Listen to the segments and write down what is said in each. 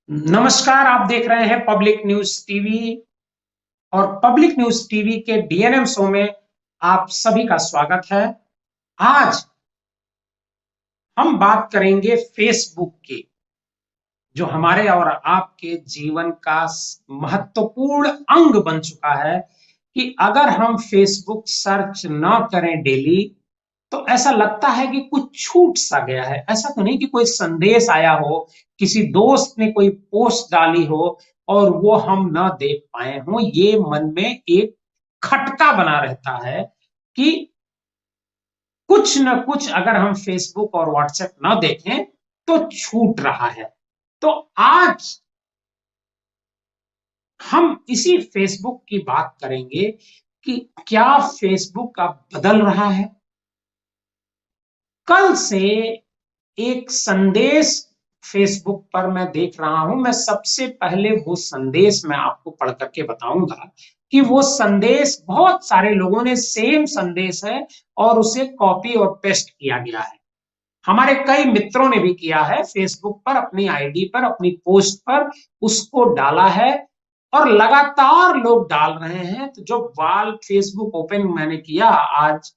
नमस्कार। आप देख रहे हैं पब्लिक न्यूज टीवी और पब्लिक न्यूज टीवी के डीएनएम शो में आप सभी का स्वागत है। आज हम बात करेंगे फेसबुक की, जो हमारे और आपके जीवन का महत्वपूर्ण अंग बन चुका है कि अगर हम फेसबुक सर्च ना करें डेली तो ऐसा लगता है कि कुछ छूट सा गया है। ऐसा तो नहीं कि कोई संदेश आया हो, किसी दोस्त ने कोई पोस्ट डाली हो और वो हम ना देख पाए हों। ये मन में एक खटका बना रहता है कि कुछ न कुछ अगर हम फेसबुक और व्हाट्सएप ना देखें तो छूट रहा है। तो आज हम इसी फेसबुक की बात करेंगे कि क्या फेसबुक अब बदल रहा है। कल से एक संदेश फेसबुक पर मैं देख रहा हूं। मैं सबसे पहले वो संदेश मैं आपको पढ़ करके बताऊंगा कि वो संदेश बहुत सारे लोगों ने सेम संदेश है और उसे कॉपी और पेस्ट किया गया है। हमारे कई मित्रों ने भी किया है, फेसबुक पर अपनी आईडी पर अपनी पोस्ट पर उसको डाला है और लगातार लोग डाल रहे हैं। तो जो वाल फेसबुक ओपन मैंने किया आज,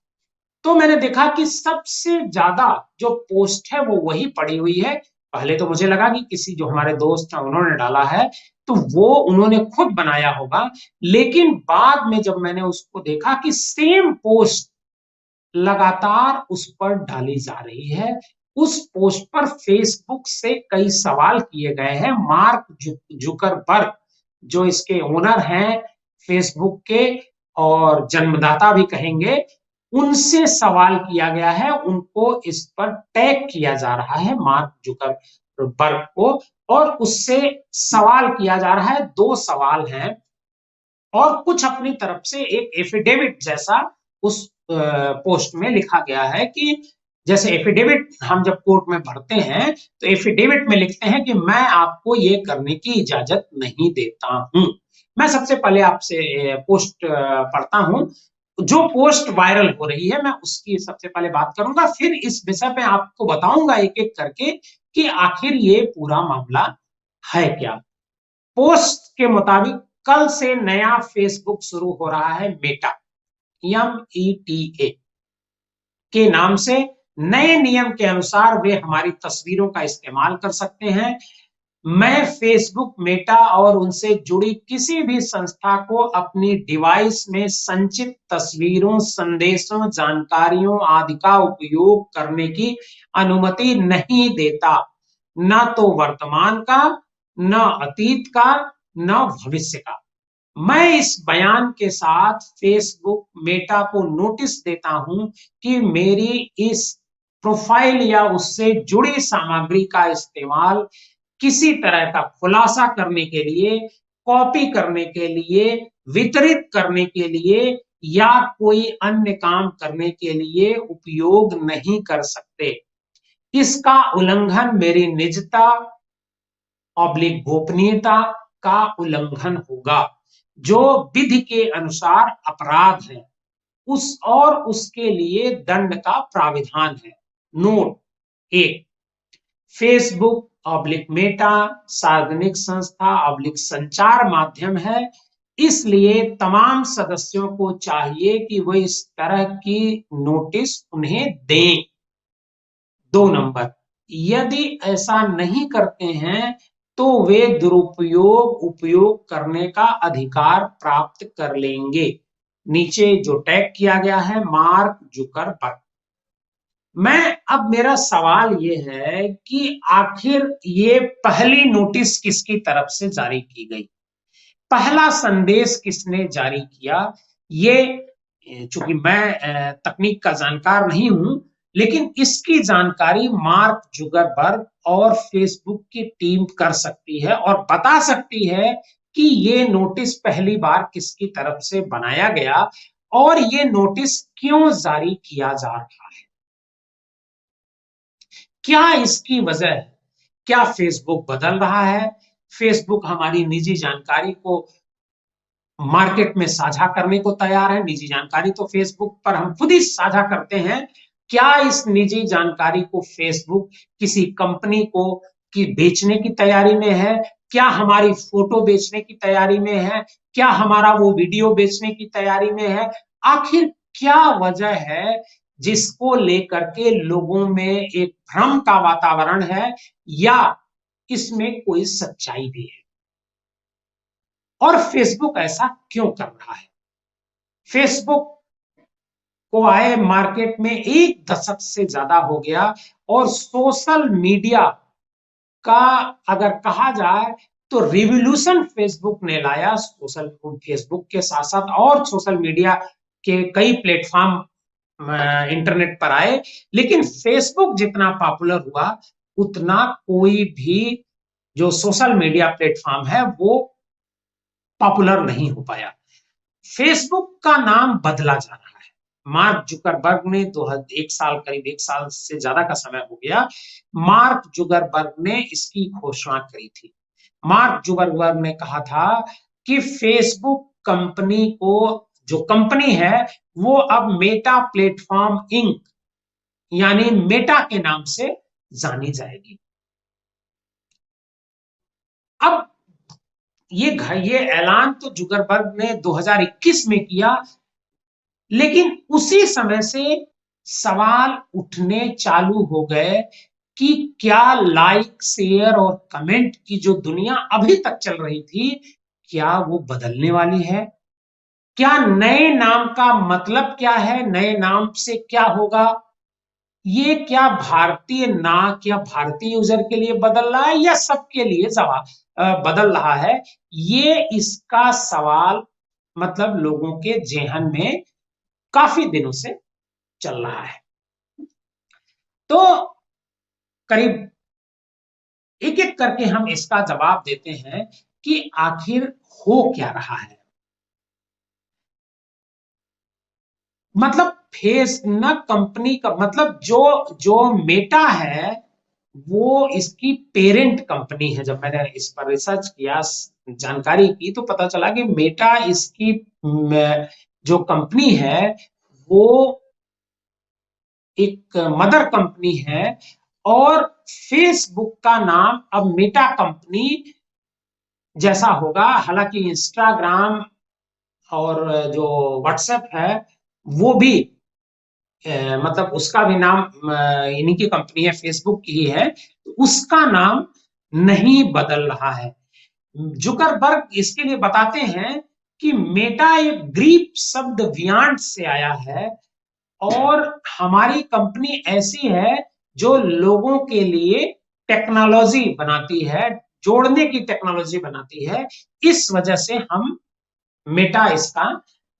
तो मैंने देखा कि सबसे ज्यादा जो पोस्ट है वो वही पड़ी हुई है। पहले तो मुझे लगा कि किसी जो हमारे दोस्त हैं उन्होंने डाला है, तो वो उन्होंने खुद बनाया होगा। लेकिन बाद में जब मैंने उसको देखा कि सेम पोस्ट लगातार उस पर डाली जा रही है। उस पोस्ट पर फेसबुक से कई सवाल किए गए हैं। मार्क जुकरबर्ग, जो इसके ओनर हैं फेसबुक के और जन्मदाता भी कहेंगे, उनसे सवाल किया गया है। उनको इस पर टैग किया जा रहा है, मार्क जुकरबर्ग को, और उससे सवाल किया जा रहा है। दो सवाल हैं और कुछ अपनी तरफ से एक एफिडेविट जैसा उस पोस्ट में लिखा गया है कि जैसे एफिडेविट हम जब कोर्ट में भरते हैं तो एफिडेविट में लिखते हैं कि मैं आपको ये करने की इजाजत नहीं देता हूं। मैं सबसे पहले आपसे पोस्ट पढ़ता हूं। जो पोस्ट वायरल हो रही है मैं उसकी सबसे पहले बात करूंगा, फिर इस विषय पे आपको बताऊंगा एक एक करके कि आखिर ये पूरा मामला है क्या। पोस्ट के मुताबिक कल से नया फेसबुक शुरू हो रहा है, मेटा, META के नाम से। नए नियम के अनुसार वे हमारी तस्वीरों का इस्तेमाल कर सकते हैं। मैं फेसबुक, मेटा और उनसे जुड़ी किसी भी संस्था को अपनी डिवाइस में संचित तस्वीरों, संदेशों, जानकारियों आदि का उपयोग करने की अनुमति नहीं देता। न तो वर्तमान का, न अतीत का, न भविष्य का। मैं इस बयान के साथ फेसबुक, मेटा को नोटिस देता हूं कि मेरी इस प्रोफाइल या उससे जुड़ी सामग्री का इस्तेमाल किसी तरह का खुलासा करने के लिए, कॉपी करने के लिए, वितरित करने के लिए या कोई अन्य काम करने के लिए उपयोग नहीं कर सकते। इसका उल्लंघन मेरी निजता ऑब्लिक गोपनीयता का उल्लंघन होगा, जो विधि के अनुसार अपराध है। उसके लिए दंड का प्राविधान है। नोट एक, फेसबुक ऑब्लिक मेटा सार्वजनिक संस्था ऑब्लिक संचार माध्यम है, इसलिए तमाम सदस्यों को चाहिए कि वो इस तरह की नोटिस उन्हें दें। 2 नंबर, यदि ऐसा नहीं करते हैं तो वे दुरुपयोग उपयोग करने का अधिकार प्राप्त कर लेंगे। नीचे जो टैग किया गया है, मार्क जुकरबर्ग। मैं अब मेरा सवाल ये है कि आखिर ये पहली नोटिस किसकी तरफ से जारी की गई, पहला संदेश किसने जारी किया। ये चूंकि मैं तकनीक का जानकार नहीं हूं, लेकिन इसकी जानकारी मार्क जुकरबर्ग और फेसबुक की टीम कर सकती है और बता सकती है कि ये नोटिस पहली बार किसकी तरफ से बनाया गया और ये नोटिस क्यों जारी किया जा रहा है। क्या इसकी वजह है? क्या फेसबुक बदल रहा है? फेसबुक हमारी निजी जानकारी को मार्केट में साझा करने को तैयार है। निजी जानकारी तो फेसबुक पर हम खुद ही साझा करते हैं। क्या इस निजी जानकारी को फेसबुक किसी कंपनी को की बेचने की तैयारी में है? क्या हमारी फोटो बेचने की तैयारी में है, क्या हमारा वो वीडियो बेचने की तैयारी में है, आखिर क्या वजह है जिसको लेकर के लोगों में एक भ्रम का वातावरण है, या इसमें कोई सच्चाई भी है, और फेसबुक ऐसा क्यों कर रहा है। फेसबुक को आए मार्केट में 1 दशक से ज्यादा हो गया, और सोशल मीडिया का अगर कहा जाए तो रिवॉल्यूशन फेसबुक ने लाया। सोशल फेसबुक के साथ साथ और सोशल मीडिया के कई प्लेटफॉर्म इंटरनेट पर आए, लेकिन फेसबुक जितना पॉपुलर हुआ उतना कोई भी जो सोशल मीडिया प्लेटफॉर्म है वो पॉपुलर नहीं हो पाया। फेसबुक का नाम बदला जा रहा है। मार्क जुकरबर्ग ने 1 साल, करीब 1 साल से ज्यादा का समय हो गया, मार्क जुकरबर्ग ने इसकी घोषणा करी थी। मार्क जुकरबर्ग ने कहा था कि फेसबुक कंपनी को, जो कंपनी है वो अब मेटा प्लेटफॉर्म इंक यानी मेटा के नाम से जानी जाएगी। अब ये ऐलान तो जुकरबर्ग ने 2021 में किया, लेकिन उसी समय से सवाल उठने चालू हो गए कि क्या लाइक, शेयर और कमेंट की जो दुनिया अभी तक चल रही थी, क्या वो बदलने वाली है? क्या नए नाम का मतलब क्या है? नए नाम से क्या होगा? ये क्या भारतीय ना क्या भारतीय यूजर के लिए बदल रहा है या सबके लिए बदल रहा है? ये इसका सवाल मतलब लोगों के जेहन में काफी दिनों से चल रहा है। तो करीब एक एक करके हम इसका जवाब देते हैं कि आखिर हो क्या रहा है। मतलब फेस न कंपनी का मतलब जो जो मेटा है वो इसकी पेरेंट कंपनी है। जब मैंने इस पर रिसर्च किया, जानकारी की, तो पता चला कि मेटा इसकी जो कंपनी है वो एक मदर कंपनी है, और फेसबुक का नाम अब मेटा कंपनी जैसा होगा। हालांकि इंस्टाग्राम और जो व्हाट्सएप है वो भी मतलब उसका भी नाम इन्हीं की कंपनी है, फेसबुक की ही है, तो उसका नाम नहीं बदल रहा है। जुकरबर्ग इसके लिए बताते हैं कि मेटा एक ग्रीक शब्द वियांट से आया है, और हमारी कंपनी ऐसी है जो लोगों के लिए टेक्नोलॉजी बनाती है, जोड़ने की टेक्नोलॉजी बनाती है। इस वजह से हम मेटा इसका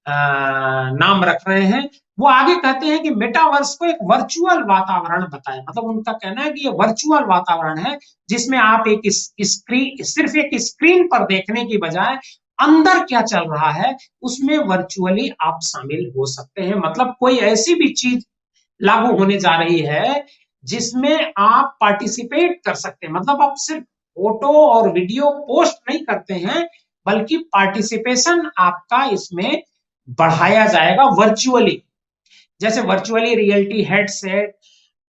नाम रख रहे हैं। वो आगे कहते हैं कि मेटावर्स को एक वर्चुअल वातावरण बताएं। मतलब उनका कहना है कि ये वर्चुअल वातावरण है जिसमें आप एक स्क्रीन, सिर्फ एक स्क्रीन पर देखने की बजाय अंदर क्या चल रहा है उसमें वर्चुअली आप शामिल हो सकते हैं। मतलब कोई ऐसी भी चीज लागू होने जा रही है जिसमें आप पार्टिसिपेट कर सकते हैं। मतलब आप सिर्फ फोटो और वीडियो पोस्ट नहीं करते हैं, बल्कि पार्टिसिपेशन आपका इसमें बढ़ाया जाएगा वर्चुअली। जैसे virtually reality headset,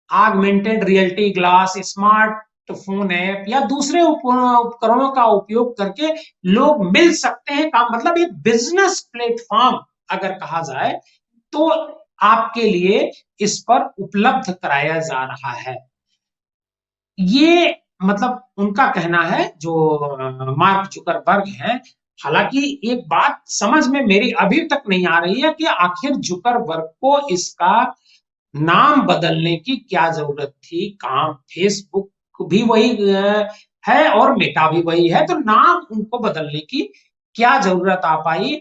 augmented reality glass, smart phone app या दूसरे उपकरणों का उपयोग करके लोग मिल सकते हैं। काम मतलब एक बिजनेस प्लेटफॉर्म अगर कहा जाए तो आपके लिए इस पर उपलब्ध कराया जा रहा है। ये मतलब उनका कहना है जो मार्क जुकरबर्ग हैं। हालांकि एक बात समझ में मेरी अभी तक नहीं आ रही है कि आखिर जुकरबर्ग को इसका नाम बदलने की क्या जरूरत थी। काम फेसबुक भी वही है और मेटा भी वही है, तो नाम उनको बदलने की क्या जरूरत आ पाई?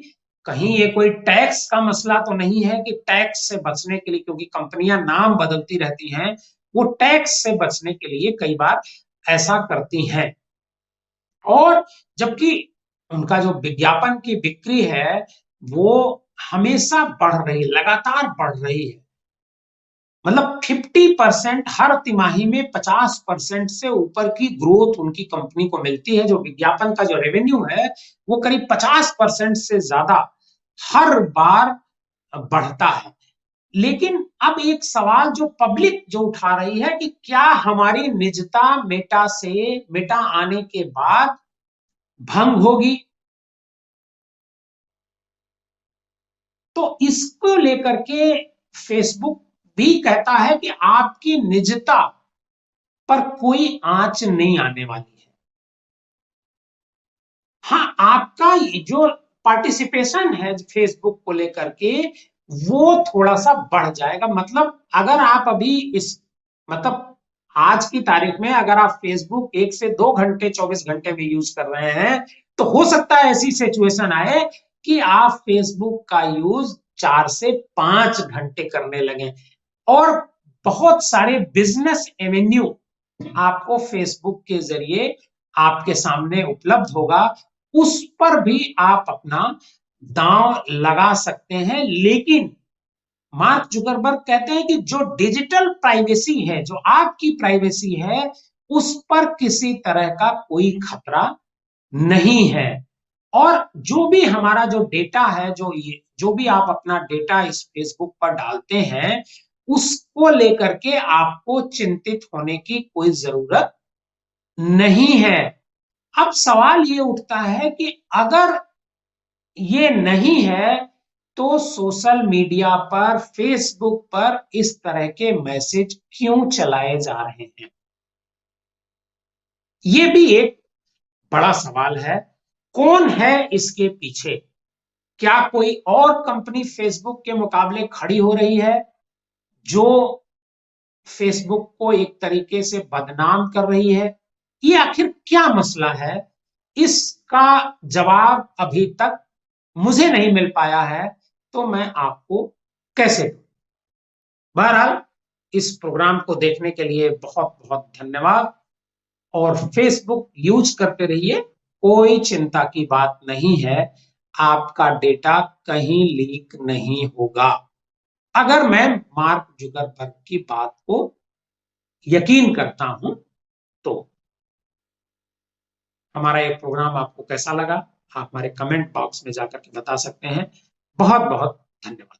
कहीं ये कोई टैक्स का मसला तो नहीं है कि टैक्स से बचने के लिए, क्योंकि कंपनियां नाम बदलती रहती हैं, वो टैक्स से बचने के लिए कई बार ऐसा करती हैं। और जबकि उनका जो विज्ञापन की बिक्री है वो हमेशा बढ़ रही, लगातार बढ़ रही है। मतलब 50% हर तिमाही में 50% से ऊपर की ग्रोथ उनकी कंपनी को मिलती है। जो विज्ञापन का जो रेवेन्यू है वो करीब 50% से ज्यादा हर बार बढ़ता है। लेकिन अब एक सवाल जो पब्लिक जो उठा रही है कि क्या हमारी निजता मेटा आने के बाद भंग होगी। तो इसको लेकर के फेसबुक भी कहता है कि आपकी निजता पर कोई आंच नहीं आने वाली है। हाँ, आपका जो पार्टिसिपेशन है फेसबुक को लेकर के वो थोड़ा सा बढ़ जाएगा। मतलब अगर आप अभी इस मतलब आज की तारीख में अगर आप फेसबुक 1 से 2 घंटे 24 घंटे में यूज कर रहे हैं तो हो सकता है ऐसी सिचुएशन आए कि आप फेसबुक का यूज 4 से 5 घंटे करने लगे। और बहुत सारे बिजनेस एवेन्यू आपको फेसबुक के जरिए आपके सामने उपलब्ध होगा, उस पर भी आप अपना दांव लगा सकते हैं। लेकिन मार्क जुकरबर्ग कहते हैं कि जो डिजिटल प्राइवेसी है, जो आपकी प्राइवेसी है, उस पर किसी तरह का कोई खतरा नहीं है। और जो भी हमारा जो डेटा है, जो भी आप अपना डेटा इस फेसबुक पर डालते हैं, उसको लेकर के आपको चिंतित होने की कोई जरूरत नहीं है। अब सवाल ये उठता है कि अगर ये नहीं है तो सोशल मीडिया पर, फेसबुक पर इस तरह के मैसेज क्यों चलाए जा रहे हैं? ये भी एक बड़ा सवाल है। कौन है इसके पीछे? क्या कोई और कंपनी फेसबुक के मुकाबले खड़ी हो रही है जो फेसबुक को एक तरीके से बदनाम कर रही है? ये आखिर क्या मसला है? इसका जवाब अभी तक मुझे नहीं मिल पाया है, तो मैं आपको कैसे दूं? बहरहाल, इस प्रोग्राम को देखने के लिए बहुत बहुत धन्यवाद। और फेसबुक यूज करते रहिए, कोई चिंता की बात नहीं है, आपका डेटा कहीं लीक नहीं होगा। अगर मैं मार्क जुकरबर्ग की बात को यकीन करता हूं तो। हमारा ये प्रोग्राम आपको कैसा लगा, आप हमारे कमेंट बॉक्स में जाकर के बता सकते हैं। बहुत बहुत धन्यवाद।